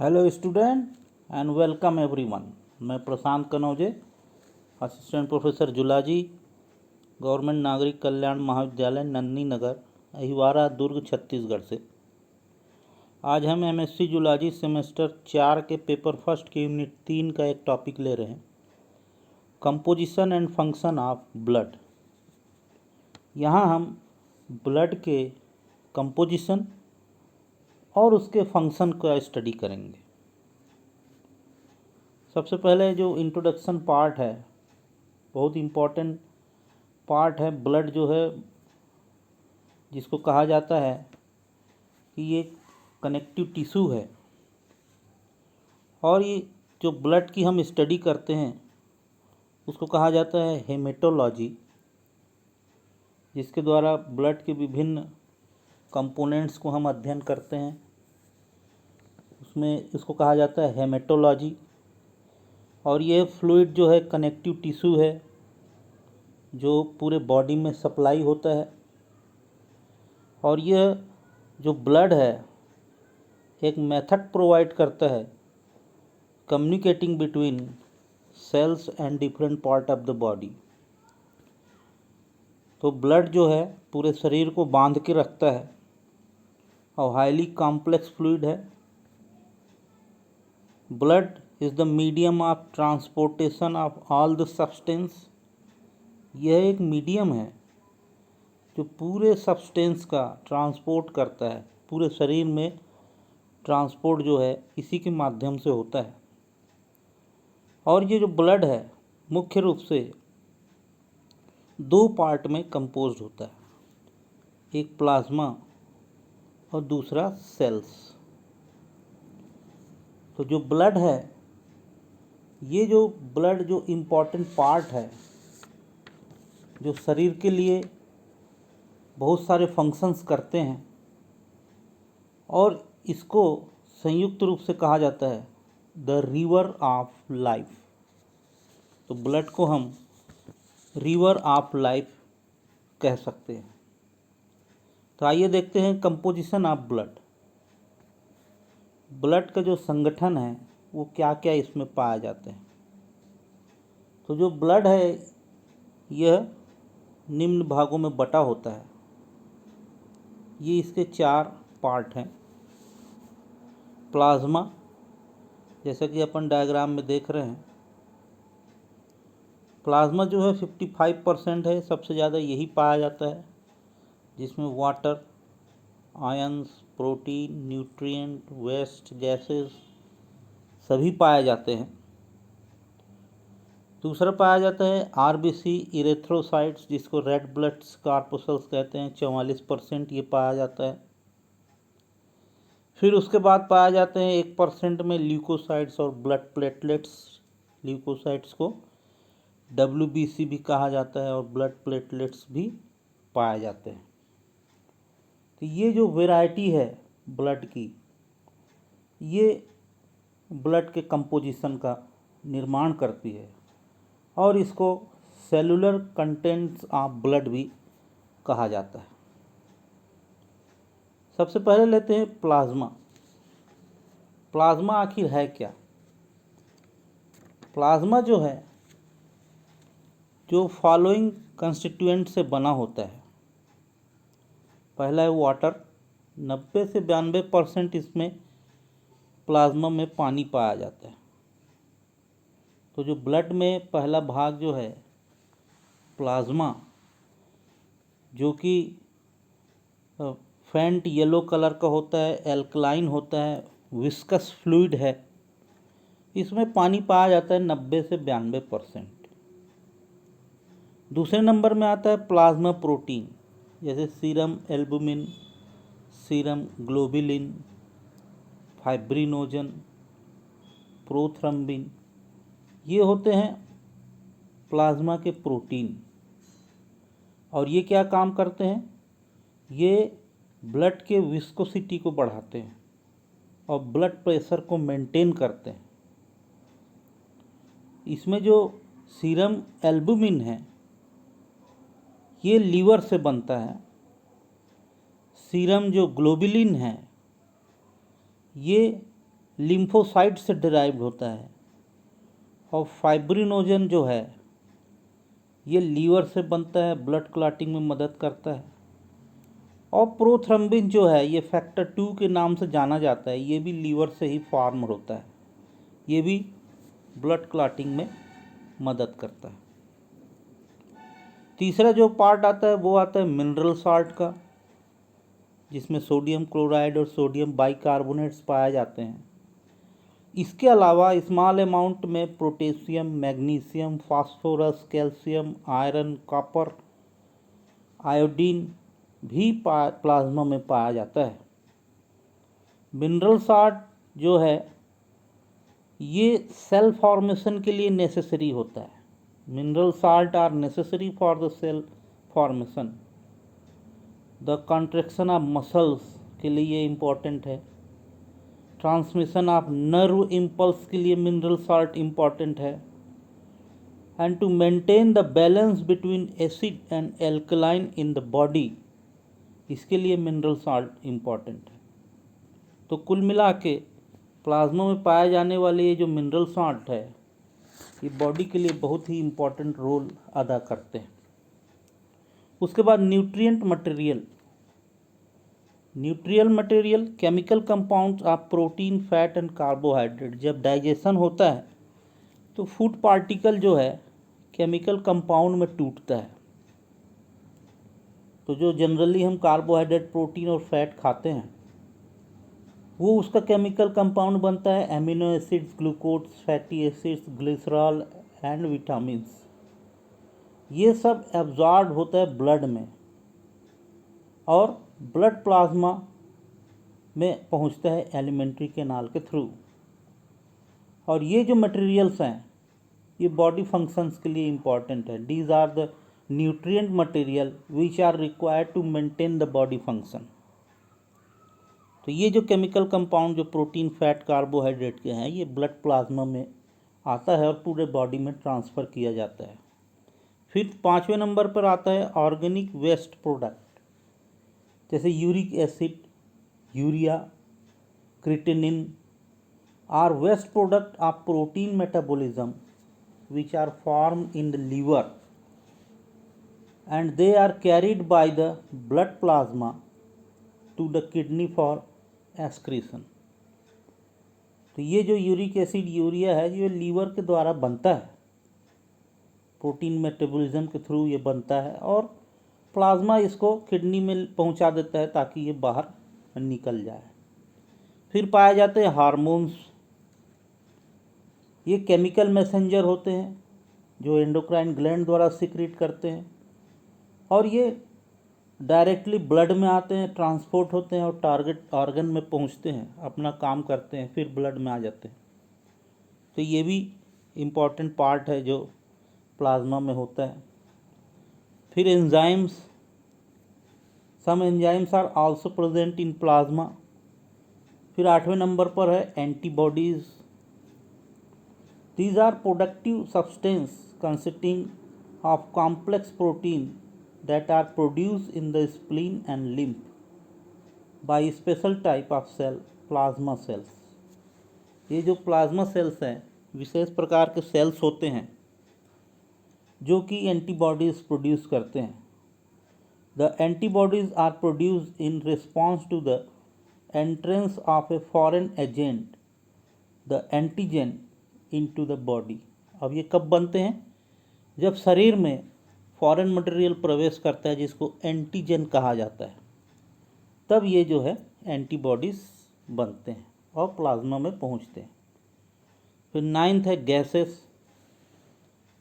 Hello student and welcome everyone. मैं प्रशांत Kanoje, assistant professor zoology, government नागरिक कल्याण महाविद्यालय नन्नी नगर, अहिवारा, दुर्ग, छत्तीसगढ़ से। आज हम एमएससी जूलॉजी सेमेस्टर 4 के पेपर फर्स्ट के यूनिट 3 का एक टॉपिक ले रहे हैं, composition and function of blood. यहाँ हम ब्लड के कंपोजिशन और उसके फंक्शन का स्टडी करेंगे। सबसे पहले जो इंट्रोडक्शन पार्ट है, बहुत इम्पोर्टेंट पार्ट है। ब्लड जो है, जिसको कहा जाता है कि ये कनेक्टिव टिश्यू है, और ये जो ब्लड की हम स्टडी करते हैं उसको कहा जाता है हेमेटोलॉजी, जिसके द्वारा ब्लड के विभिन्न कंपोनेंट्स को हम अध्ययन करते हैं। उसमें इसको कहा जाता है हेमेटोलॉजी। और ये फ्लूइड जो है कनेक्टिव टिश्यू है, जो पूरे बॉडी में सप्लाई होता है। और यह जो ब्लड है एक मेथड प्रोवाइड करता है communicating between cells and different part of the body. तो ब्लड जो है पूरे शरीर को बांध के रखता है और हाईली कॉम्प्लेक्स फ्लूइड है। Blood is the medium of transportation of all the substance. यह एक मीडियम है जो पूरे सब्सटेंस का ट्रांसपोर्ट करता है। पूरे शरीर में ट्रांसपोर्ट जो है इसी के माध्यम से होता है। और ये जो ब्लड है मुख्य रूप से दो पार्ट में कंपोज्ड होता है, एक प्लाज्मा और दूसरा सेल्स। तो जो ब्लड है, ये जो ब्लड जो इम्पोर्टेंट पार्ट है, जो शरीर के लिए बहुत सारे फंक्शंस करते हैं, और इसको संयुक्त रूप से कहा जाता है द रिवर ऑफ लाइफ। तो ब्लड को हम रिवर ऑफ लाइफ कह सकते हैं। तो आइए देखते हैं कंपोजिशन ऑफ ब्लड। ब्लड का जो संगठन है वो क्या क्या इसमें पाया जाते हैं। तो जो ब्लड है यह निम्न भागों में बटा होता है। ये इसके 4 पार्ट हैं। प्लाज्मा, जैसा कि अपन डायग्राम में देख रहे हैं, प्लाज्मा जो है 55% है, सबसे ज़्यादा यही पाया जाता है, जिसमें water, ions, protein, nutrient, waste, gases सभी पाए जाते हैं। दूसरा पाया जाता है आरबीसी, इरेथ्रोसाइट्स, जिसको रेड ब्लड कॉर्पस्कल्स कहते हैं, 44% ये पाया जाता है। फिर उसके बाद पाया जाते हैं 1% में ल्यूकोसाइट्स और ब्लड प्लेटलेट्स। ल्यूकोसाइट्स को WBC भी कहा जाता है और ब्लड प्लेटलेट्स भी पाए जाते हैं। तो ये जो वैरायटी है ब्लड की, ये ब्लड के कंपोजिशन का निर्माण करती है, और इसको सेलुलर कंटेंट्स ऑफ ब्लड भी कहा जाता है। सबसे पहले लेते हैं प्लाज्मा। प्लाज्मा आखिर है क्या? प्लाज्मा जो है, जो फॉलोइंग कंस्टिट्यूएंट से बना होता है। पहला है वाटर, 90 से 92% इसमें प्लाज्मा में पानी पाया जाता है। तो जो ब्लड में पहला भाग जो है प्लाज्मा, जो कि फेंट येलो कलर का होता है, एल्कलाइन होता है, विस्कस फ्लूइड है, इसमें पानी पाया जाता है 90 से 92%। दूसरे नंबर में आता है प्लाज्मा प्रोटीन, जैसे serum albumin, serum globulin, fibrinogen, prothrombin. ये होते हैं प्लाज्मा के प्रोटीन। और ये क्या काम करते हैं? ये ब्लड के विस्कोसिटी को बढ़ाते हैं और ब्लड प्रेशर को मेंटेन करते हैं। इसमें जो सीरम एल्बुमिन है ये लीवर से बनता है। सीरम जो ग्लोबुलिन है ये लिम्फोसाइट से डिराइव्ड होता है। और फाइब्रिनोजन जो है ये लीवर से बनता है, ब्लड क्लॉटिंग में मदद करता है। और प्रोथ्रम्बिन जो है ये फैक्टर 2 के नाम से जाना जाता है, ये भी लीवर से ही फॉर्म होता है, ये भी ब्लड क्लॉटिंग में मदद करता है। तीसरा जो पार्ट आता है वो आता है मिनरल साल्ट का, जिसमें सोडियम क्लोराइड और सोडियम बाइकार्बोनेट्स पाए जाते हैं। इसके अलावा स्मॉल अमाउंट में potassium, magnesium, phosphorus, calcium, iron, copper, iodine भी प्लाज्मा में पाया जाता है। मिनरल साल्ट जो है ये सेल फॉर्मेशन के लिए नेसेसरी होता है। Mineral salt are necessary for the cell formation, the contraction of muscles के लिए ये इम्पॉर्टेंट है। ट्रांसमिशन ऑफ नर्व इम्पल्स के लिए मिनरल साल्ट इम्पॉर्टेंट है। And to maintain the balance between acid and alkaline in the body, इसके लिए mineral salt important है। तो कुल मिला के प्लाज्मा में पाए जाने वाले ये जो मिनरल साल्ट है ये बॉडी के लिए बहुत ही इम्पॉर्टेंट रोल अदा करते हैं। उसके बाद nutrient material. Neutral material chemical compounds of protein, fat and carbohydrate. जब डाइजेशन होता है तो फूड पार्टिकल जो है केमिकल कंपाउंड में टूटता है। तो जो जनरली हम कार्बोहाइड्रेट, प्रोटीन और फैट खाते हैं वो उसका केमिकल कंपाउंड बनता है amino acids, glucose, fatty acids, glycerol and vitamins. ये सब एब्जॉर्ब होता है ब्लड में और ब्लड प्लाज्मा में पहुंचता है एलिमेंट्री कैनाल के थ्रू। और ये जो मटेरियल्स हैं ये बॉडी फंक्शंस के लिए इम्पॉर्टेंट है। These are the nutrient material which are required to maintain the body function. तो ये जो केमिकल कंपाउंड जो प्रोटीन, फैट, कार्बोहाइड्रेट के हैं ये ब्लड प्लाज्मा में आता है और पूरे बॉडी में ट्रांसफ़र किया जाता है। फिर 5वें नंबर पर आता है ऑर्गेनिक वेस्ट प्रोडक्ट, जैसे uric acid, urea, creatinine are waste product of protein metabolism which are formed in the liver and they are carried by the blood plasma to the kidney for excretion। तो ये जो uric acid, urea है ये liver के द्वारा बनता है, protein metabolism के थ्रू ये बनता है और प्लाज्मा इसको किडनी में पहुंचा देता है ताकि ये बाहर निकल जाए। फिर पाए जाते हैं हार्मोन्स। ये केमिकल मैसेंजर होते हैं जो एंडोक्राइन ग्लैंड द्वारा सीक्रेट करते हैं और ये डायरेक्टली ब्लड में आते हैं, ट्रांसपोर्ट होते हैं और टारगेट ऑर्गन में पहुंचते हैं, अपना काम करते हैं, फिर ब्लड में आ जाते हैं। तो ये भी इम्पॉर्टेंट पार्ट है जो प्लाज्मा में होता है। फिर enzymes, some enzymes are also present in plasma. फिर 8वें नंबर पर है antibodies. These are productive substances consisting of complex protein that are produced in the spleen and lymph by special type of cell, plasma cells। ये जो plasma cells हैं विशेष प्रकार के sales होते हैं जो कि एंटीबॉडीज़ प्रोड्यूस करते हैं। The antibodies are produced in response to the entrance of a foreign agent, the antigen, into the body. अब ये कब बनते हैं? जब शरीर में फॉरेन मटेरियल प्रवेश करता है जिसको एंटीजन कहा जाता है, तब ये जो है एंटीबॉडीज़ बनते हैं और प्लाज्मा में पहुंचते हैं। फिर 9th है गैसेस।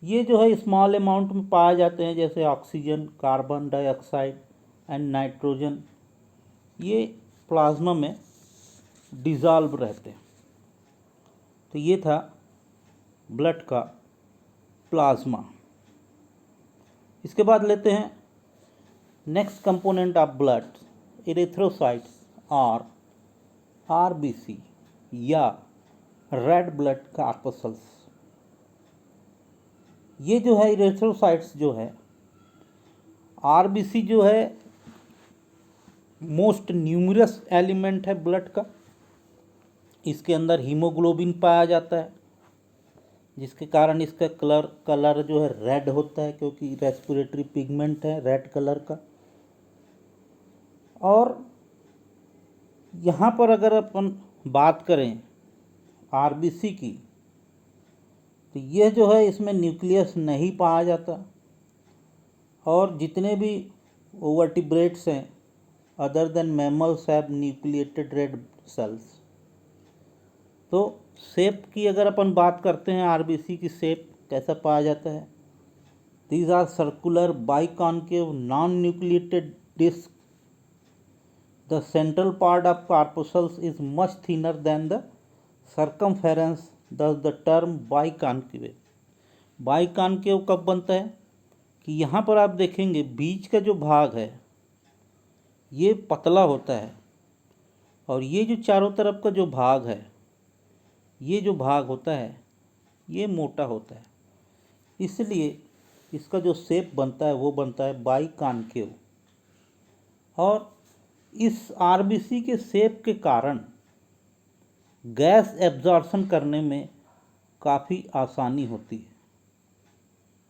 ये जो है स्मॉल अमाउंट में पाए जाते हैं जैसे oxygen, carbon dioxide and nitrogen. ये प्लाज्मा में डिज़ोल्व रहते हैं। तो ये था ब्लड का प्लाज्मा। इसके बाद लेते हैं next component of blood, erythrocytes और आरबीसी या रेड ब्लड कॉर्पसल्स। ये जो है इरेथ्रोसाइट्स जो है, आरबीसी जो है मोस्ट न्यूमरस एलिमेंट है ब्लड का। इसके अंदर हीमोग्लोबिन पाया जाता है, जिसके कारण इसका कलर जो है रेड होता है, क्योंकि रेस्पिरेटरी पिगमेंट है रेड कलर का। और यहाँ पर अगर अपन बात करें आरबीसी की, तो यह जो है इसमें न्यूक्लियस नहीं पाया जाता, और जितने भी ओवर्टिब्रेट्स हैं other than mammals have nucleated red cells. तो शेप की अगर अपन बात करते हैं, आरबीसी की शेप कैसा पाया जाता है, these are circular biconcave non nucleated disc. The central part of corpuscles is much thinner than the circumference, thus the term biconcave. Biconcave कब बनता है कि यहाँ पर आप देखेंगे बीच का जो भाग है ये पतला होता है, और ये जो चारों तरफ का जो भाग है, ये जो भाग होता है ये मोटा होता है। इसलिए इसका जो शेप बनता है वो बनता है बाइकॉन्केव। और इस आरबीसी के शेप के कारण गैस एब्जॉर्प्शन करने में काफ़ी आसानी होती है।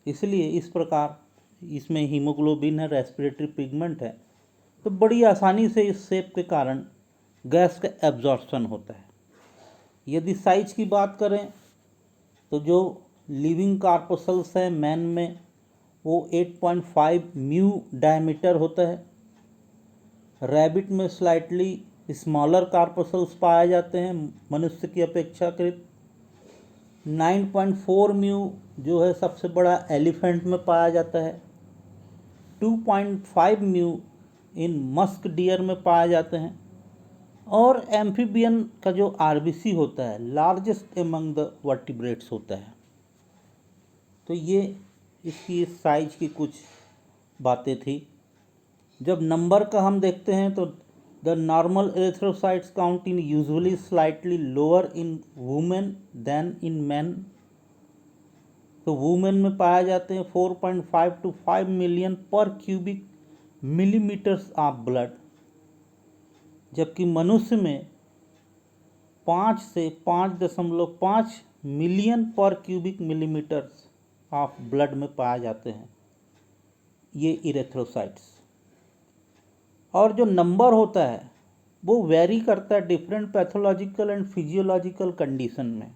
इसलिए इस प्रकार इसमें हीमोग्लोबिन है, रेस्पिरेटरी पिगमेंट है, तो बड़ी आसानी से इस शेप के कारण गैस का एब्जॉर्प्शन होता है। यदि साइज की बात करें तो जो लिविंग कार्पोसल्स है मैन में वो 8.5 म्यू डायमीटर होता है। रैबिट में स्लाइटली स्मॉलर कार्पोसल्स पाए जाते हैं मनुष्य की अपेक्षाकृत। 9.4 म्यू जो है सबसे बड़ा एलिफेंट में पाया जाता है। 2.5 म्यू इन मस्क डियर में पाए जाते हैं। और एम्फीबियन का जो आरबीसी होता है लार्जेस्ट एमंग द वर्टिब्रेट्स होता है। तो ये इसकी साइज की कुछ बातें थी। जब नंबर का हम देखते हैं तो the normal erythrocytes count in usually slightly lower in women than in man. तो वुमेन में पाए जाते हैं 4.5 to 5 million per cubic millimetres of blood, जबकि मनुष्य में 5 से 5.5 million per cubic millimetres of blood में पाए जाते हैं ये इरेथ्रोसाइट्स। और जो नंबर होता है वो वेरी करता है different pathological and physiological condition में।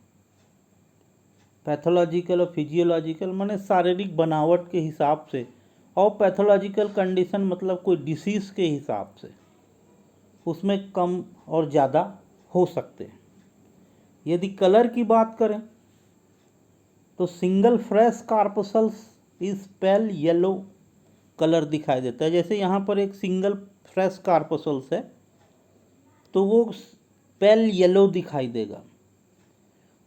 पैथोलॉजिकल और फिजियोलॉजिकल माने शारीरिक बनावट के हिसाब से, और पैथोलॉजिकल कंडीशन मतलब कोई डिसीज़ के हिसाब से उसमें कम और ज़्यादा हो सकते हैं। यदि कलर की बात करें तो single fresh corpuscles is pale yellow colour दिखाई देता है। जैसे यहाँ पर एक सिंगल फ्रेश कार्पोसल्स है तो वो पेल येलो दिखाई देगा।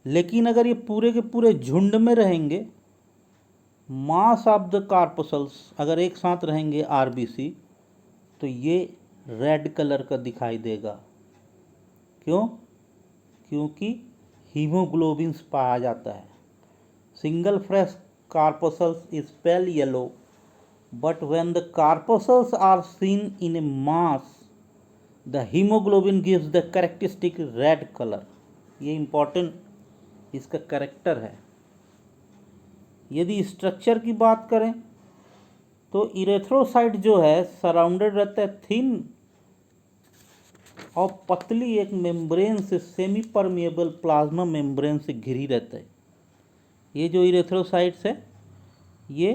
लेकिन अगर ये पूरे के पूरे झुंड में रहेंगे, मास ऑफ द कार्पोसल्स अगर एक साथ रहेंगे आरबीसी, तो ये रेड कलर का दिखाई देगा। क्यों? क्योंकि हीमोग्लोबिन पाया जाता है। Single fresh corpuscles is pale yellow, but when the corpuscles are seen in a mass, the hemoglobin gives the characteristic red color। ये इम्पोर्टेंट इसका करेक्टर है। यदि स्ट्रक्चर की बात करें तो इरेथ्रोसाइट जो है सराउंडेड रहता है थिन और पतली एक मेम्ब्रेन से, सेमी परमिएबल प्लाज्मा मेम्ब्रेन से घिरी रहता है। ये जो इरेथ्रोसाइट्स है ये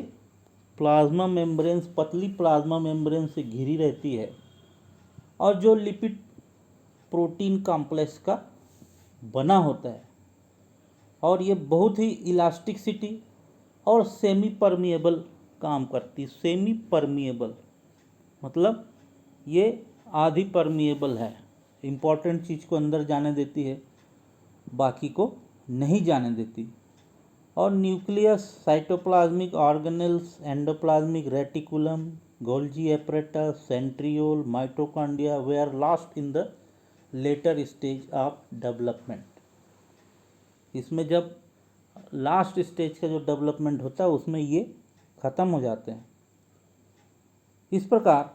प्लाज्मा मेम्ब्रेन्स, पतली प्लाज्मा मेम्ब्रेन से घिरी रहती है, और जो लिपिड प्रोटीन कॉम्प्लेक्स का बना होता है, और ये बहुत ही इलास्टिसिटी और सेमी परमिएबल काम करती है। सेमी परमिएबल मतलब ये आधी परमिएबल है, इम्पॉर्टेंट चीज़ को अंदर जाने देती है, बाकी को नहीं जाने देती। और nucleus, cytoplasmic organelles, endoplasmic reticulum, Golgi apparatus, centriole, mitochondria were lost in the later stage of development. इसमें जब लास्ट स्टेज का जो डेवलपमेंट होता है उसमें ये ख़त्म हो जाते हैं। इस प्रकार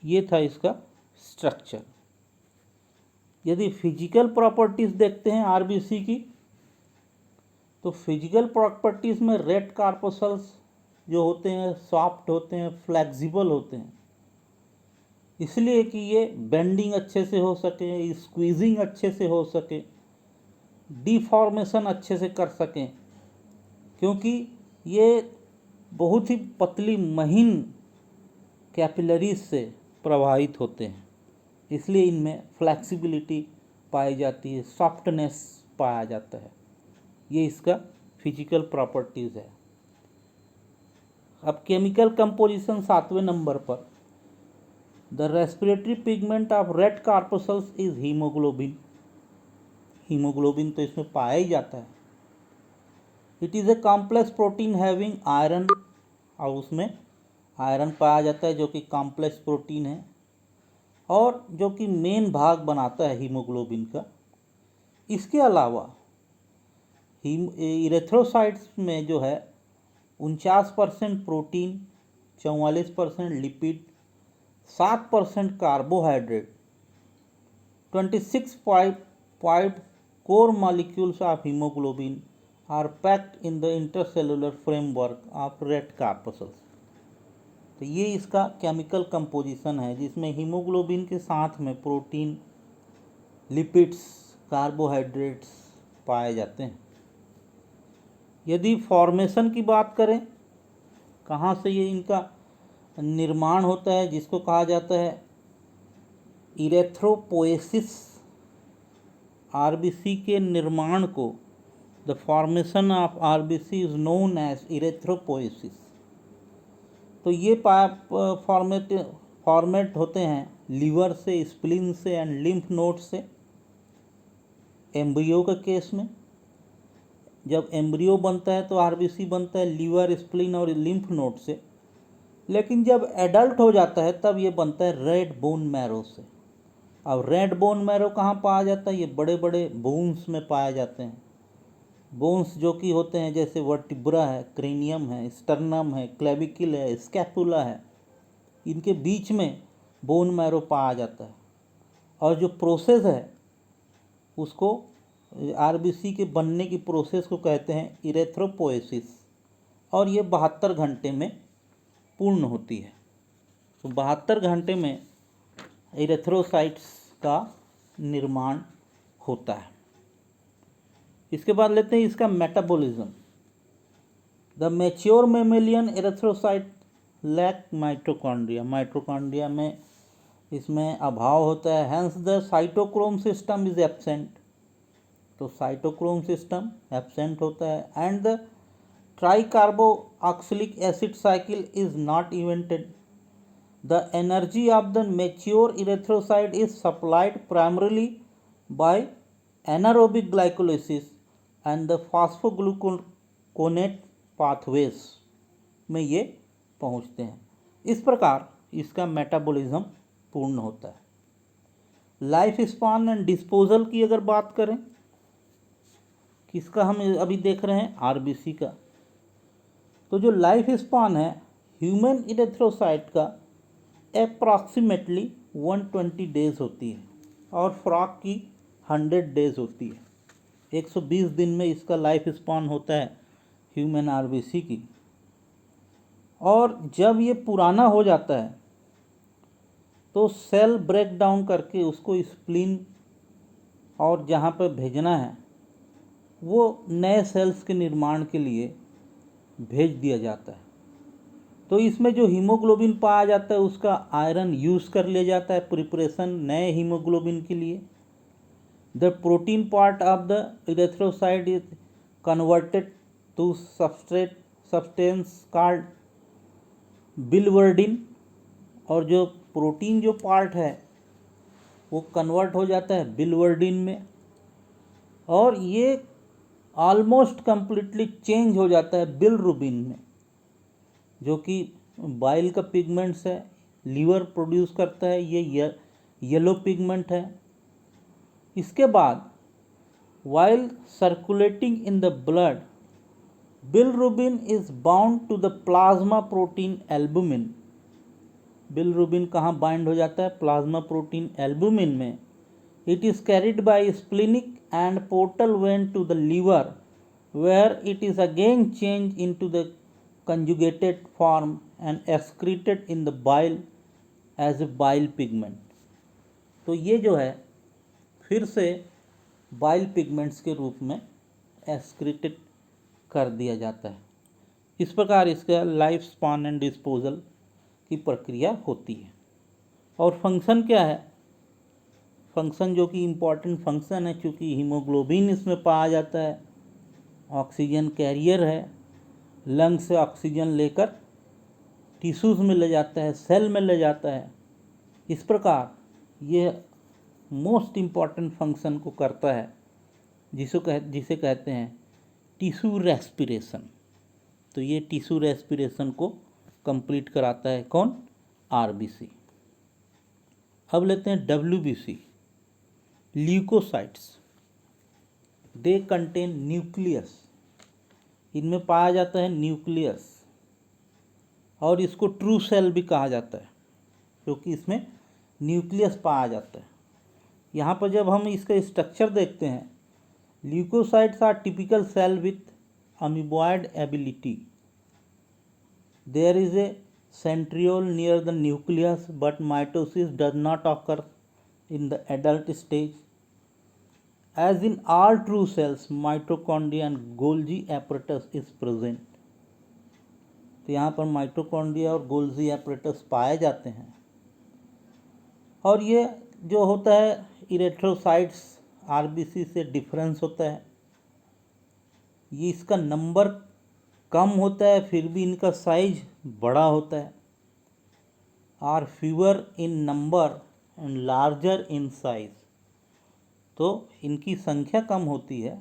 ये था इसका स्ट्रक्चर। यदि फिजिकल प्रॉपर्टीज़ देखते हैं आरबीसी की, तो फिजिकल प्रॉपर्टीज़ में रेड कार्पोसल्स जो होते हैं सॉफ्ट होते हैं, फ्लेक्सिबल होते हैं, इसलिए कि ये बेंडिंग अच्छे से हो सके, स्क्वीजिंग अच्छे से हो सके, डिफॉर्मेशन अच्छे से कर सकें, क्योंकि ये बहुत ही पतली महीन कैपिलरीज से प्रभावित होते हैं, इसलिए इनमें फ्लेक्सिबिलिटी पाई जाती है, सॉफ्टनेस पाया जाता है। ये इसका फिजिकल प्रॉपर्टीज़ है। अब केमिकल कंपोजिशन 7वें नंबर पर, the respiratory pigment of red corpuscles is haemoglobin. Haemoglobin तो इसमें पाया ही जाता है। It is a complex protein having iron, और उसमें आयरन पाया जाता है जो कि कॉम्प्लेक्स प्रोटीन है और जो कि मेन भाग बनाता है हीमोग्लोबिन का। इसके अलावा इरेथ्रोसाइट्स में जो है 49% protein, 44% lipid, 7% carbohydrate, 26 core molecules of hemoglobin are packed in the intercellular framework of red corpuscles। तो ये इसका केमिकल कंपोजिशन है, जिसमें हीमोग्लोबिन के साथ में प्रोटीन, लिपिड्स, कार्बोहाइड्रेट्स पाए जाते हैं। यदि फॉर्मेशन की बात करें, कहाँ से ये इनका निर्माण होता है, जिसको कहा जाता है इरेथ्रोपोएसिस। आरबीसी के निर्माण को, the formation of RBC is known as erythropoiesis. तो ये फॉर्मेट होते हैं लीवर से, स्प्लीन से एंड लिम्फ नोड से। एम्ब्रियो के केस में जब एम्ब्रियो बनता है तो आरबीसी बनता है लीवर, स्प्लीन और लिम्फ नोड से, लेकिन जब एडल्ट हो जाता है तब ये बनता है रेड बोन मैरो से। अब रेड बोन मैरो कहाँ पाया जाता है? ये बड़े बड़े बोन्स में पाए जाते हैं। बोन्स जो कि होते हैं जैसे वर्टिब्रा है, क्रेनियम है, स्टर्नम है, क्लेविकल है, स्कैपुला है, इनके बीच में बोन मैरो पाया जाता है। और जो प्रोसेस है उसको, आरबीसी के बनने की प्रोसेस को कहते हैं इरेथ्रोपोएसिस, और ये 72 घंटे में पूर्ण होती है। तो 72 घंटे में इरेथ्रोसाइट्स का निर्माण होता है। इसके बाद लेते हैं इसका metabolism. The mature mammalian erythrocyte lack mitochondria. Mitochondria में इसमें अभाव होता है, hence the cytochrome system is absent. तो साइटोक्रोम सिस्टम एब्सेंट होता है। And the tricarboxylic acid cycle is not evented. The energy of the mature erythrocyte is supplied primarily by anaerobic glycolysis and the phosphogluconate pathways में ये पहुँचते हैं। इस प्रकार इसका मेटाबॉलिज्म पूर्ण होता है। लाइफ स्पान एंड डिस्पोजल की अगर बात करें, किसका हम अभी देख रहे हैं? आरबीसी का। तो जो लाइफ स्पान है ह्यूमन इरेथ्रोसाइट का अप्रॉक्सीमेटली 120 डेज होती है और फ्रॉग की 100 डेज होती है। 120 दिन में इसका लाइफ स्पान होता है ह्यूमन आरबीसी की। और जब ये पुराना हो जाता है तो सेल ब्रेक डाउन करके उसको स्प्लीन और जहाँ पर भेजना है वो नए सेल्स के निर्माण के लिए भेज दिया जाता है। तो इसमें जो हीमोग्लोबिन पाया जाता है उसका आयरन यूज़ कर लिया जाता है प्रिपरेशन नए हीमोग्लोबिन के लिए। The protein part of the erythrocyte is converted to substance called biliverdin, और जो प्रोटीन जो पार्ट है वो कन्वर्ट हो जाता है बिलवर्डिन में, और ये ऑलमोस्ट कम्प्लीटली चेंज हो जाता है बिलरुबिन में, जो कि बाइल का पिगमेंट्स है, लीवर प्रोड्यूस करता है, ये येलो पिगमेंट है। इसके बाद while circulating in the blood, bilirubin is bound to the plasma protein albumin. Bilirubin कहाँ बाइंड हो जाता है? प्लाज्मा प्रोटीन एल्बुमिन में। It is carried by splenic and portal vein to the liver, where it is again changed into the conjugated form and excreted in the bile as a bile pigment. तो ये जो है फिर से bile pigments के रूप में excreted कर दिया जाता है। इस प्रकार इसका लाइफ स्पान एंड डिस्पोजल की प्रक्रिया होती है। और फंक्शन क्या है? फंक्शन जो कि इम्पॉर्टेंट फंक्शन है, चूँकि हीमोग्लोबिन इसमें पाया जाता है, ऑक्सीजन कैरियर है, लंग से ऑक्सीजन लेकर टिश्यूज़ में ले जाता है, सेल में ले जाता है। इस प्रकार ये मोस्ट इम्पॉर्टेंट फंक्शन को करता है जिसे कहते हैं टिश्यू रेस्पिरेशन। तो ये टिश्यू रेस्पिरेशन को कंप्लीट कराता है कौन? आरबीसी। अब लेते हैं WBC, leucocytes. They contain nucleus. इनमें पाया जाता है न्यूक्लियस, और इसको ट्रू सेल भी कहा जाता है क्योंकि इसमें न्यूक्लियस पाया जाता है। यहाँ पर जब हम इसका स्ट्रक्चर देखते हैं, leucocytes are typical cell with amoeboid ability. There is a centriole near the nucleus, but mitosis does not occur in the adult stage. As in all true cells, mitochondria and Golgi apparatus is present. तो यहाँ पर mitochondria और Golgi apparatus पाए जाते हैं। और ये जो होता है इरेथ्रोसाइट्स आरबीसी से डिफरेंस होता है, ये इसका नंबर कम होता है फिर भी इनका साइज बड़ा होता है। Are fewer in number and larger in size. तो इनकी संख्या कम होती है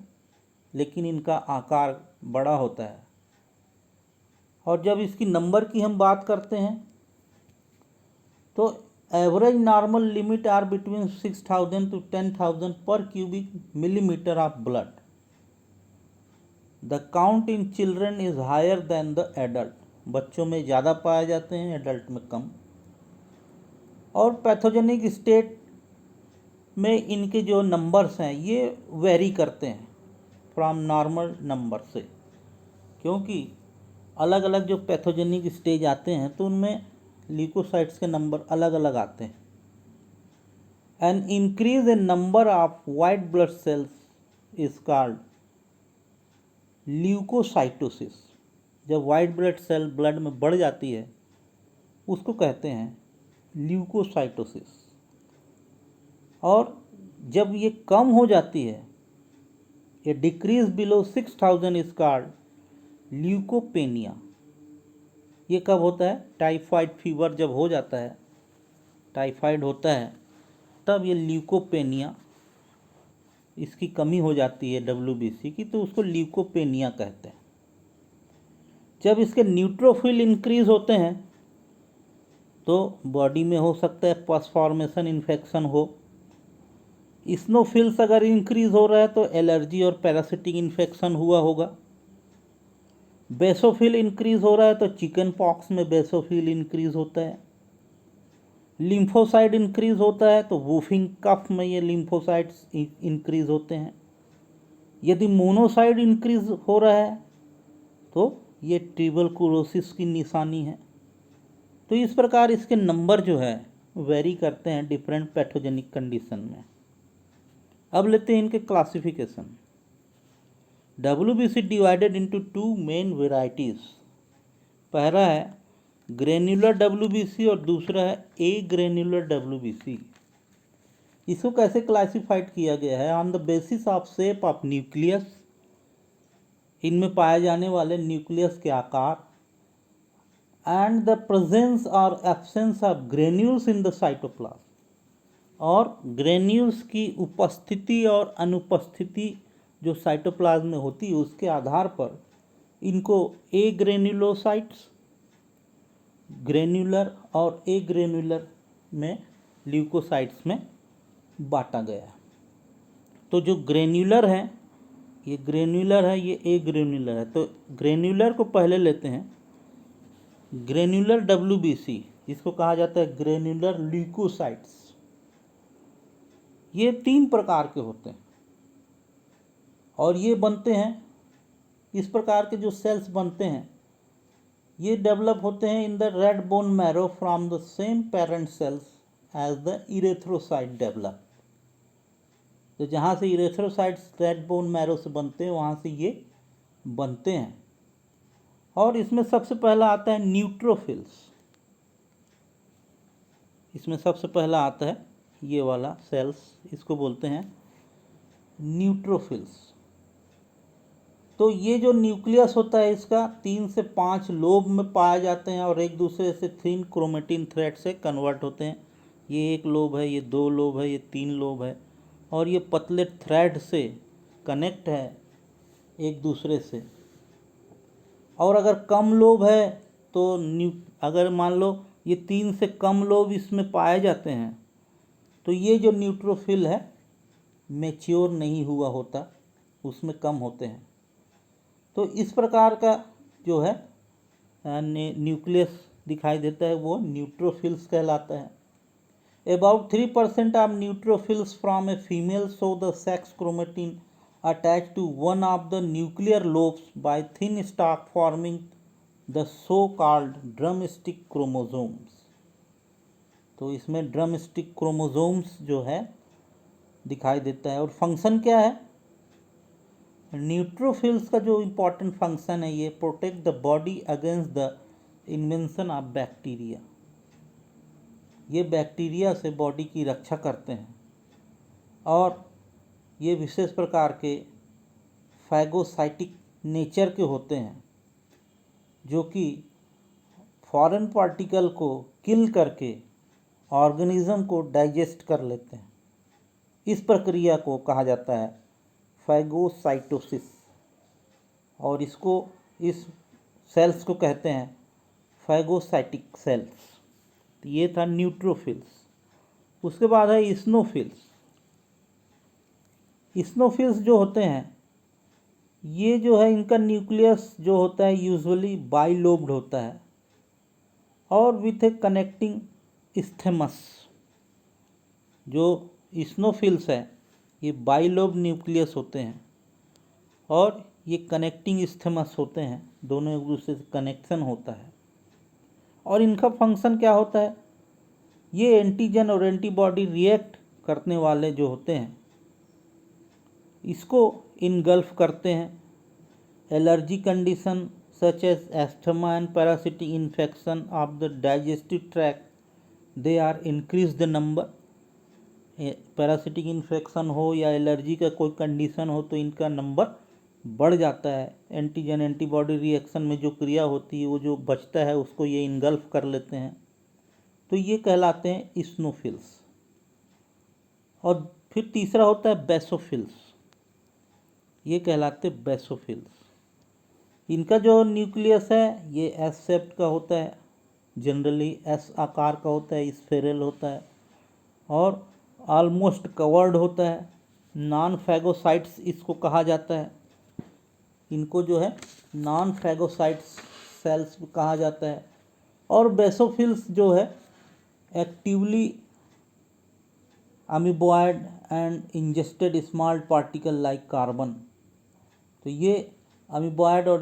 लेकिन इनका आकार बड़ा होता है। और जब इसकी नंबर की हम बात करते हैं तो average normal limit are between 6000 to 10,000 per cubic millimetre of blood. The count in children is higher than the adult. बच्चों में ज़्यादा पाए जाते हैं, एडल्ट में कम। और पैथोजेनिक स्टेट में इनके जो नंबर्स हैं ये वेरी करते हैं फ्रॉम नॉर्मल नंबर से, क्योंकि अलग अलग जो पैथोजेनिक स्टेज आते हैं तो उनमें ल्यूकोसाइट्स के नंबर अलग अलग आते हैं। An increase in number of white blood cells is called leucocytosis. जब वाइट ब्लड सेल ब्लड में बढ़ जाती है उसको कहते हैं ल्यूकोसाइटोसिस। और जब ये कम हो जाती है, ये decrease below 6000 is called leucopenia. ये कब होता है? टाइफाइड फीवर जब हो जाता है, टाइफाइड होता है, तब ये ल्यूकोपेनिया, इसकी कमी हो जाती है डब्ल्यूबीसी की, तो उसको ल्यूकोपेनिया कहते हैं। जब इसके न्यूट्रोफिल इंक्रीज होते हैं तो बॉडी में हो सकता है पस फॉर्मेशन इन्फेक्शन हो। इस्नोफिल्स अगर इंक्रीज हो रहा है तो एलर्जी और पैरासिटिक इन्फेक्शन हुआ होगा। बेसोफिल इंक्रीज हो रहा है तो चिकन पॉक्स में बेसोफिल इंक्रीज होता है। लिम्फोसाइड इंक्रीज होता है तो वूफिंग कफ में ये लिम्फोसाइड्स इंक्रीज होते हैं। यदि मोनोसाइड इंक्रीज हो रहा है तो ये ट्यूबरकुलोसिस की निशानी है। तो इस प्रकार इसके नंबर जो है वेरी करते हैं डिफरेंट पैथोजेनिक कंडीशन में। अब लेते हैं इनके classification. WBC divided into two main varieties. पहला है ग्रेन्युलर WBC और दूसरा है ए ग्रेन्युलर WBC। इसको कैसे क्लासिफाइड किया गया है? On the basis of shape of nucleus, इनमें पाए जाने वाले न्यूक्लियस के आकार, एंड द प्रेजेंस और absence of granules in the cytoplasm. और ग्रेन्यूल्स की उपस्थिति और अनुपस्थिति जो साइटोप्लाज्म में होती है उसके आधार पर इनको ए ग्रेन्युलोसाइट्स, ग्रेन्युलर और ए ग्रेन्युलर में ल्यूकोसाइट्स में बांटा गया है। तो जो ग्रेन्युलर है, ये ग्रेन्युलर है, ये ए ग्रेन्युलर है। तो ग्रेन्युलर को पहले लेते हैं। ग्रेन्युलर WBC, इसको कहा जाता है ग्रेन्युलर ल्यूकोसाइट्स। ये 3 प्रकार के होते हैं और ये बनते हैं, इस प्रकार के जो सेल्स बनते हैं ये डेवलप होते हैं in the red bone marrow from the same parent cells as the erythrocyte develop. तो जहाँ से इरेथ्रोसाइट्स रेड बोन मैरो से बनते हैं वहाँ से ये बनते हैं। और इसमें सबसे पहला आता है न्यूट्रोफिल्स। इसमें सबसे पहला आता है ये वाला सेल्स, इसको बोलते हैं न्यूट्रोफिल्स। तो ये जो न्यूक्लियस होता है इसका 3 से 5 लोब में पाए जाते हैं और एक दूसरे से थिन क्रोमेटिन थ्रेड से कन्वर्ट होते हैं। ये 1 लोब है, ये 2 लोब है, ये 3 लोब है और ये पतले थ्रेड से कनेक्ट है एक दूसरे से। और अगर कम लोब है तो अगर मान लो ये 3 से कम लोब इसमें पाए जाते हैं तो ये जो न्यूट्रोफिल है मैच्योर नहीं हुआ होता, उसमें कम होते हैं। तो इस प्रकार का जो है न्यूक्लियस दिखाई देता है वो न्यूट्रोफिल्स कहलाता है। About 3% of neutrophils from a female show the sex chromatin attached to one of the nuclear lobes by thin stalk forming the so-called drumstick chromosomes। तो इसमें ड्रमस्टिक क्रोमोसोम्स जो है दिखाई देता है। और फंक्शन क्या है, न्यूट्रोफिल्स का जो इम्पोर्टेंट फंक्शन है ये protect the body against the invention of bacteria. ये बैक्टीरिया से बॉडी की रक्षा करते हैं और ये विशेष प्रकार के फैगोसाइटिक नेचर के होते हैं जो कि फॉरेन पार्टिकल को किल करके ऑर्गेनिज्म को डाइजेस्ट कर लेते हैं। इस प्रक्रिया को कहा जाता है फैगोसाइटोसिस और इस सेल्स को कहते हैं फैगोसाइटिक सेल्स। ये था न्यूट्रोफिल्स। उसके बाद है इस्नोफिल्स। इस्नोफिल्स जो होते हैं ये जो है इनका न्यूक्लियस जो होता है यूजुअली बाइलोब्ड होता है और विथ ए कनेक्टिंग इस्थेमस। जो इस्नोफिल्स है ये बाइलोब न्यूक्लियस होते हैं और ये कनेक्टिंग इस्थेमस होते हैं, दोनों एक दूसरे से कनेक्शन होता है। और इनका फंक्शन क्या होता है, ये एंटीजन और एंटीबॉडी रिएक्ट करने वाले जो होते हैं इसको इनगल्फ करते हैं। Allergy condition such as asthma and parasitic infection of the digestive tract they are increase the number. Parasitic infection हो या एलर्जी का कोई कंडीशन हो तो इनका नंबर बढ़ जाता है। एंटीजन एंटीबॉडी रिएक्शन में जो क्रिया होती है वो जो बचता है उसको ये इनगल्फ कर लेते हैं, तो ये कहलाते हैं इस्नोफिल्स। और फिर तीसरा होता है बेसोफिल्स, ये कहलाते बेसोफिल्स। इनका जो न्यूक्लियस है ये एस शेप्ड का होता है, जनरली एस आकार का होता है, स्फेरल होता है और ऑलमोस्ट कवर्ड होता है। नॉन फैगोसाइट्स इसको कहा जाता है। इनको जो है नॉन फैगोसाइट्स सेल्स कहा जाता है। और बेसोफिल्स जो है actively amoeboid and ingested small particle like carbon. तो ये अमीबॉयड और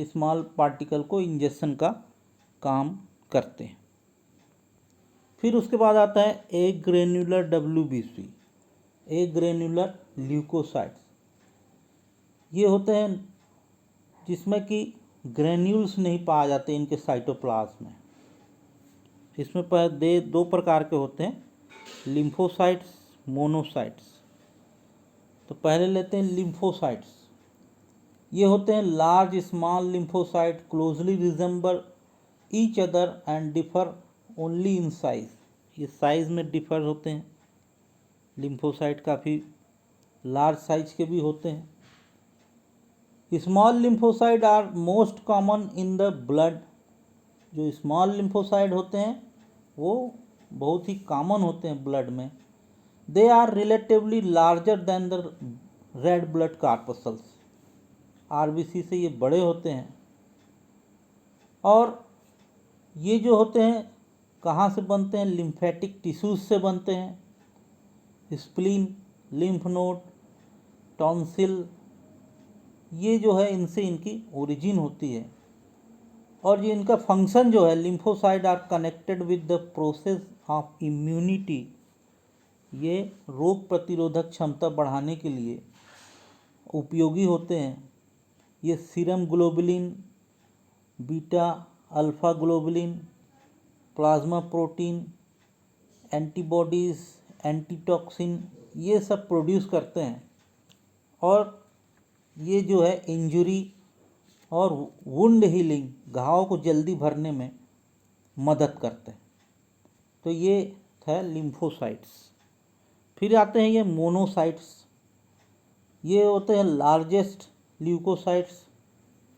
स्मॉल पार्टिकल को इंजेक्शन का काम करते हैं। फिर उसके बाद आता है ए ग्रेन्युलर WBC, ए ग्रेन्युलर ल्यूकोसाइट्स। ये होते हैं जिसमें कि ग्रेन्यूल्स नहीं पाए जाते इनके साइटोप्लाज्म में। इसमें 2 प्रकार के होते हैं, लिम्फोसाइट्स, मोनोसाइट्स। तो पहले लेते हैं लिम्फोसाइट्स। ये होते हैं large small lymphocyte closely resemble each other and differ only in size. ये साइज में डिफर होते हैं। लिम्फोसाइट काफ़ी लार्ज साइज के भी होते हैं। Small lymphocyte are most common in the blood. जो स्मॉल लिम्फोसाइट होते हैं वो बहुत ही कॉमन होते हैं ब्लड में। They are relatively larger than the red blood corpuscles. RBC से ये बड़े होते हैं। और ये जो होते हैं कहाँ से बनते हैं, लिम्फेटिक टिश्यूज से बनते हैं। स्प्लीन, लिम्फ नोड, टॉन्सिल, ये जो है इनसे इनकी ओरिजिन होती है। और ये इनका फंक्शन जो है, lymphocyte are connected with the process of immunity, ये रोग प्रतिरोधक क्षमता बढ़ाने के लिए उपयोगी होते हैं। ये serum globulin, beta alpha globulin, plasma protein, antibodies, antitoxin, ये सब प्रोड्यूस करते हैं। और ये जो है इंजुरी और वुंड हीलिंग, घाव को जल्दी भरने में मदद करते हैं। तो ये था लिम्फोसाइट्स। फिर आते हैं ये मोनोसाइट्स। ये होते हैं लार्जेस्ट ल्यूकोसाइट्स,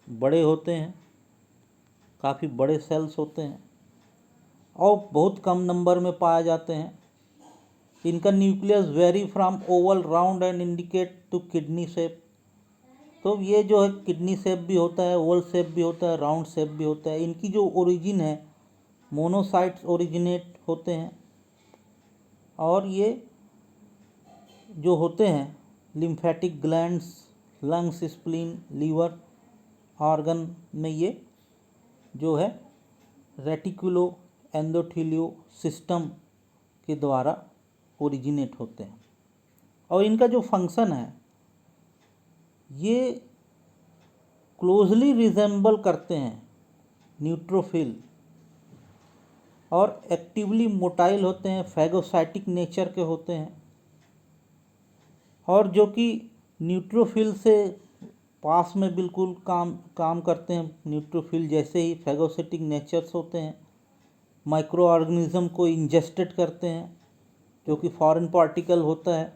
बड़े होते हैं, काफ़ी बड़े सेल्स होते हैं और बहुत कम नंबर में पाए जाते हैं। इनका nucleus vary from oval round and indicate to kidney shape. तो ये जो है किडनी शेप भी होता है, ओवल शेप भी होता है, राउंड शेप भी होता है। इनकी जो ओरिजिन है, मोनोसाइट्स ओरिजिनेट होते हैं। और ये जो होते हैं lymphatic glands, lungs, spleen, liver organ में ये जो है रेटिकुलो एंडोथेलियो सिस्टम के द्वारा ओरिजिनेट होते हैं। और इनका जो फंक्शन है, ये क्लोजली रिजेंबल करते हैं न्यूट्रोफिल और एक्टिवली मोटाइल होते हैं, फैगोसाइटिक नेचर के होते हैं। और जो कि न्यूट्रोफिल से पास में बिल्कुल काम करते हैं। न्यूट्रोफिल जैसे ही फैगोसाइटिक नेचर्स होते हैं, माइक्रो ऑर्गेनिज्म को इंजेस्टेड करते हैं, जो कि फॉरेन पार्टिकल होता है।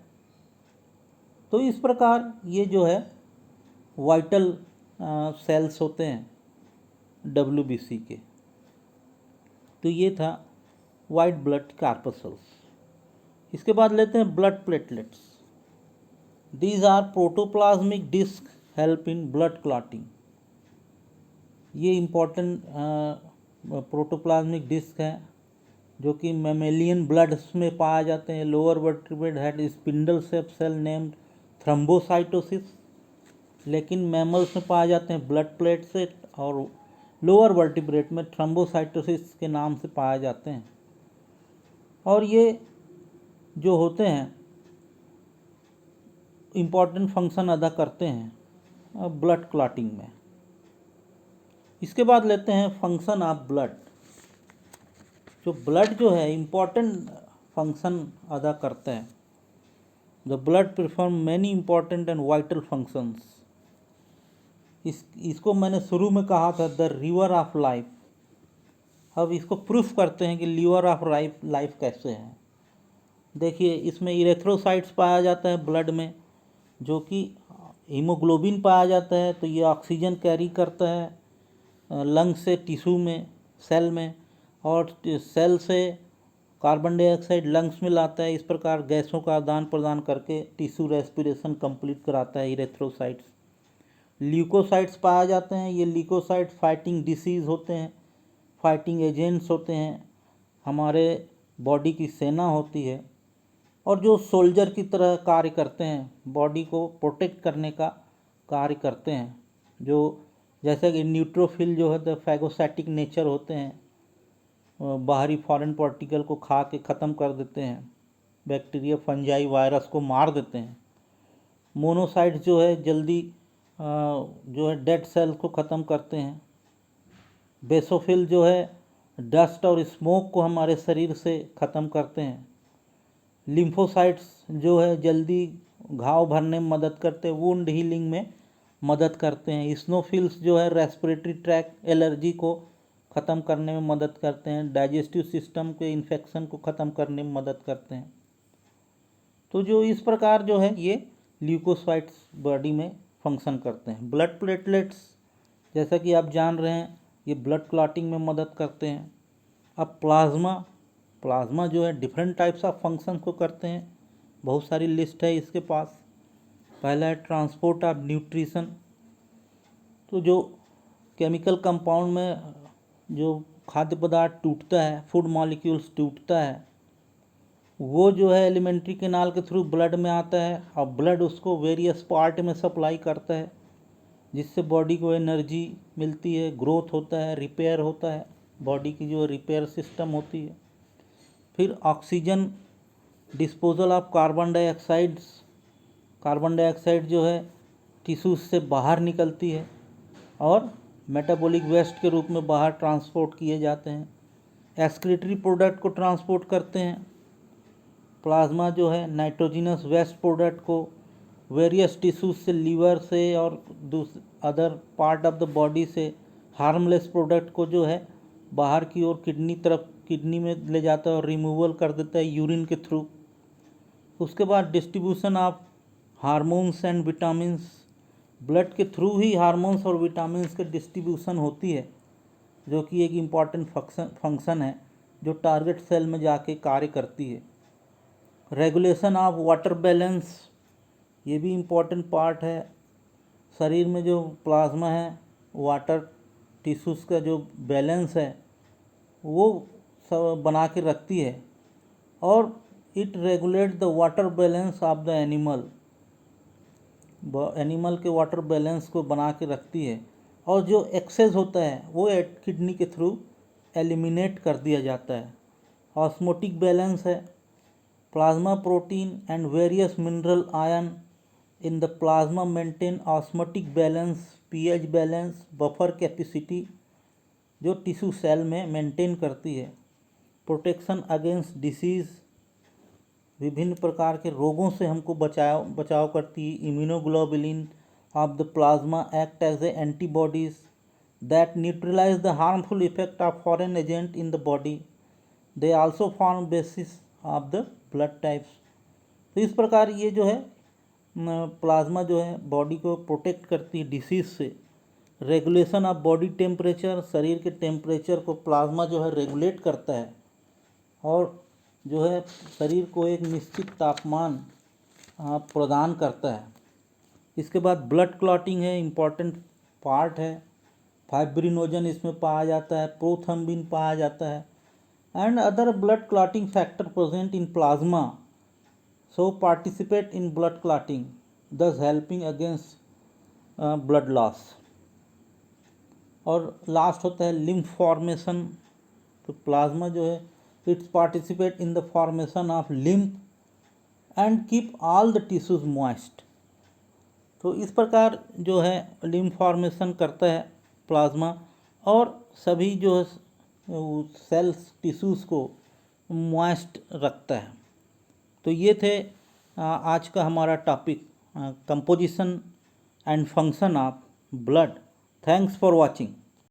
तो इस प्रकार ये जो है वाइटल सेल्स होते हैं WBC के। तो ये था वाइट ब्लड कार्पसल्स। इसके बाद लेते हैं blood platelets. These are protoplasmic disc help in blood clotting. ये इम्पोर्टेंट प्रोटोप्लाज्मिक डिस्क है जो कि मैमेलियन ब्लड्स में पाए जाते हैं। Lower vertebrate had spindle shape cell named thrombocytosis, लेकिन मैमल्स में पाए जाते हैं ब्लड प्लेटलेट, और लोअर वर्टिब्रेट में थ्रम्बोसाइटोसिस के नाम से पाए जाते हैं। और ये जो होते हैं इम्पॉर्टेंट फंक्शन अदा करते हैं ब्लड क्लॉटिंग में। इसके बाद लेते हैं फंक्शन ऑफ ब्लड। जो ब्लड जो है इम्पॉर्टेंट फंक्शन अदा करते हैं। The blood perform many important and vital functions. इसको मैंने शुरू में कहा था द रिवर ऑफ लाइफ। अब इसको प्रूफ करते हैं कि रिवर ऑफ लाइफ कैसे है। देखिए, इसमें इरेथ्रोसाइट्स पाया जाता है ब्लड में, जो कि हीमोग्लोबिन पाया जाता है। तो ये ऑक्सीजन कैरी करता है लंग से टिश्यू में, सेल में, और सेल से कार्बन डाइऑक्साइड लंग्स में लाता है। इस प्रकार गैसों का आदान प्रदान करके टिश्यू रेस्पिरेशन कंप्लीट कराता है इरेथ्रोसाइट्स। ल्यूकोसाइट्स पाए जाते हैं। ये ल्यूकोसाइट्स फाइटिंग डिसीज़ होते हैं, फाइटिंग एजेंट्स होते हैं, हमारे बॉडी की सेना होती है, और जो सोल्जर की तरह कार्य करते हैं, बॉडी को प्रोटेक्ट करने का कार्य करते हैं। जो जैसे कि न्यूट्रोफिल जो है द फैगोसाइटिक नेचर होते हैं, बाहरी फॉरेन पार्टिकल को खा के ख़त्म कर देते हैं, बैक्टीरिया, फंजाई, वायरस को मार देते हैं। मोनोसाइट्स जो है जल्दी जो है डेड सेल को ख़त्म करते हैं। बेसोफिल जो है डस्ट और स्मोक को हमारे शरीर से ख़त्म करते हैं। लिम्फोसाइट्स जो है जल्दी घाव भरने में मदद करते हैं, वुंड हीलिंग में मदद करते हैं। इस्नोफिल्स जो है रेस्पिरेटरी ट्रैक एलर्जी को ख़त्म करने में मदद करते हैं, डाइजेस्टिव सिस्टम के इन्फेक्शन को ख़त्म करने में मदद करते हैं। तो जो इस प्रकार जो है ये ल्यूकोसाइट्स बॉडी में फंक्शन करते हैं। ब्लड प्लेटलेट्स जैसा कि आप जान रहे हैं ये ब्लड क्लॉटिंग में मदद करते हैं। अब प्लाज्मा जो है डिफरेंट टाइप्स ऑफ फंक्शन को करते हैं। बहुत सारी लिस्ट है इसके पास। पहला है ट्रांसपोर्ट ऑफ न्यूट्रिशन। तो जो केमिकल कंपाउंड में जो खाद्य पदार्थ टूटता है, फूड मॉलिक्यूल्स टूटता है, वो जो है एलिमेंट्री कैनाल के थ्रू ब्लड में आता है और ब्लड उसको वेरियस पार्ट में सप्लाई करता है, जिससे बॉडी को एनर्जी मिलती है, ग्रोथ होता है, रिपेयर होता है, बॉडी की जो रिपेयर सिस्टम होती है। फिर oxygen disposal of carbon dioxides, carbon dioxide जो है टिश्यूज से बाहर निकलती है और मेटाबॉलिक वेस्ट के रूप में बाहर ट्रांसपोर्ट किए जाते हैं। एक्सक्रीटरी प्रोडक्ट को ट्रांसपोर्ट करते हैं। प्लाज्मा जो है नाइट्रोजिनस वेस्ट प्रोडक्ट को वेरियस टिश्यूज से, लीवर से और other part of the body से हार्मलेस प्रोडक्ट को जो है बाहर की ओर किडनी में ले जाता है और रिमूवल कर देता है यूरिन के थ्रू। उसके बाद distribution of hormones and vitamins, blood के थ्रू ही हार्मोन्स और विटामिन्स के डिस्ट्रीब्यूशन होती है, जो कि एक इम्पॉर्टेंट फंक्शन है जो टारगेट सेल में जाके कार्य करती है। रेगुलेशन ऑफ वाटर बैलेंस, ये भी इम्पॉर्टेंट पार्ट है। शरीर में जो प्लाज्मा है, वाटर टिश्यूज़ का जो बैलेंस है वो सब बना के रखती है और it regulate the water balance of the animal के वाटर बैलेंस को बना के रखती है। और जो एक्सेस होता है वो किडनी के थ्रू एलिमिनेट कर दिया जाता है। ऑस्मोटिक बैलेंस है, plasma protein and various mineral ion in the plasma maintain osmotic balance, pH balance, buffer capacity जो टिश्यू सेल में मेंटेन करती है। प्रोटेक्शन अगेंस्ट डिसीज़, विभिन्न प्रकार के रोगों से हमको बचाव करती है। Immunoglobulin of the plasma act as a antibodies that neutralise the harmful effect of foreign agent in the body. They also form basis of the blood types. तो इस प्रकार ये जो है प्लाज्मा जो है बॉडी को प्रोटेक्ट करती है डिसीज़ से। रेगुलेशन ऑफ बॉडी टेम्परेचर, शरीर के टेम्परेचर को प्लाज्मा जो है रेगुलेट करता है और जो है शरीर को एक निश्चित तापमान प्रदान करता है। इसके बाद ब्लड क्लॉटिंग है, इम्पॉर्टेंट पार्ट है। फाइब्रिनोजन इसमें पाया जाता है, प्रोथ्रोम्बिन पाया जाता है and other blood clotting factor present in plasma so participate in blood clotting, दस हेल्पिंग अगेंस्ट ब्लड लॉस। और लास्ट होता है लिम्फ फॉर्मेशन। तो प्लाज्मा जो है it's participate in the formation of lymph and keep all the tissues moist. तो इस प्रकार जो है लिम्फ फॉर्मेशन करता है प्लाज्मा और सभी जो है सेल्स टिश्यूज़ को मॉइस्ट रखता है। तो ये थे आज का हमारा topic, composition and function of blood. Thanks for watching.